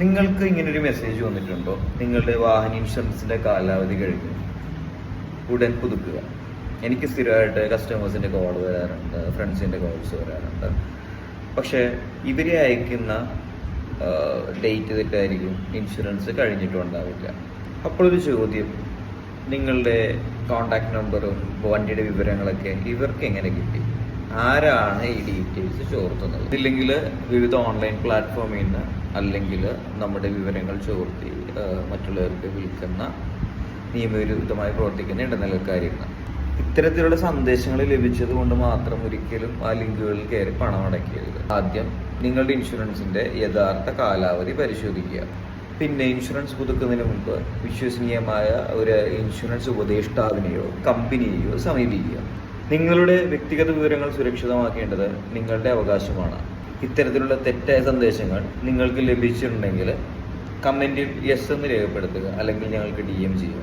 നിങ്ങൾക്ക് ഇങ്ങനൊരു മെസ്സേജ് വന്നിട്ടുണ്ടോ? നിങ്ങളുടെ വാഹന ഇൻഷുറൻസിന്റെ കാലാവധി കഴിഞ്ഞു, ഉടൻ പുതുക്കുക. എനിക്ക് സ്ഥിരമായിട്ട് കസ്റ്റമേഴ്സിന്റെ കോൾ വരാറുണ്ട്, ഫ്രണ്ട്സിന്റെ കോൾസ് വരാറുണ്ട്. പക്ഷേ ഇവരെ അയക്കുന്ന ഡേറ്റ് തെറ്റായിരിക്കും, ഇൻഷുറൻസ് കഴിഞ്ഞിട്ടുണ്ടാവില്ല. അപ്പോഴൊരു ചോദ്യം, നിങ്ങളുടെ കോണ്ടാക്ട് നമ്പറും വണ്ടിയുടെ വിവരങ്ങളൊക്കെ ഇവർക്ക് എങ്ങനെ കിട്ടി? ആരാണ് ഈ ഡീറ്റെയിൽസ് ചോർത്തുന്നത്? ഇല്ലെങ്കിൽ വിവിധ ഓൺലൈൻ പ്ലാറ്റ്ഫോമിൽ നിന്ന്, അല്ലെങ്കിൽ നമ്മുടെ വിവരങ്ങൾ ചോർത്തി മറ്റുള്ളവർക്ക് വിൽക്കുന്ന നിയമവിരുദ്ധമായി പ്രവർത്തിക്കുന്ന ഇടനിലക്കാരിരുന്ന ഇത്തരത്തിലുള്ള സന്ദേശങ്ങൾ ലഭിച്ചത് കൊണ്ട് മാത്രം ഒരിക്കലും ആ ലിങ്കുകളിൽ കയറി പണം അടയ്ക്കരുത്. ആദ്യം നിങ്ങളുടെ ഇൻഷുറൻസിന്റെ യഥാർത്ഥ കാലാവധി പരിശോധിക്കുക. പിന്നെ ഇൻഷുറൻസ് പുതുക്കുന്നതിന് മുമ്പ് വിശ്വസനീയമായ ഒരു ഇൻഷുറൻസ് ഉപദേഷ്ടാവിനെയോ കമ്പനിയെയോ സമീപിക്കുക. നിങ്ങളുടെ വ്യക്തിഗത വിവരങ്ങൾ സുരക്ഷിതമാക്കേണ്ടത് നിങ്ങളുടെ അവകാശമാണ്. ഇത്തരത്തിലുള്ള തെറ്റായ സന്ദേശങ്ങൾ നിങ്ങൾക്ക് ലഭിച്ചിട്ടുണ്ടെങ്കിൽ കമന്റിൽ യെസ് എന്ന് രേഖപ്പെടുത്തുക, അല്ലെങ്കിൽ ഞങ്ങൾക്ക് DM ചെയ്യുക.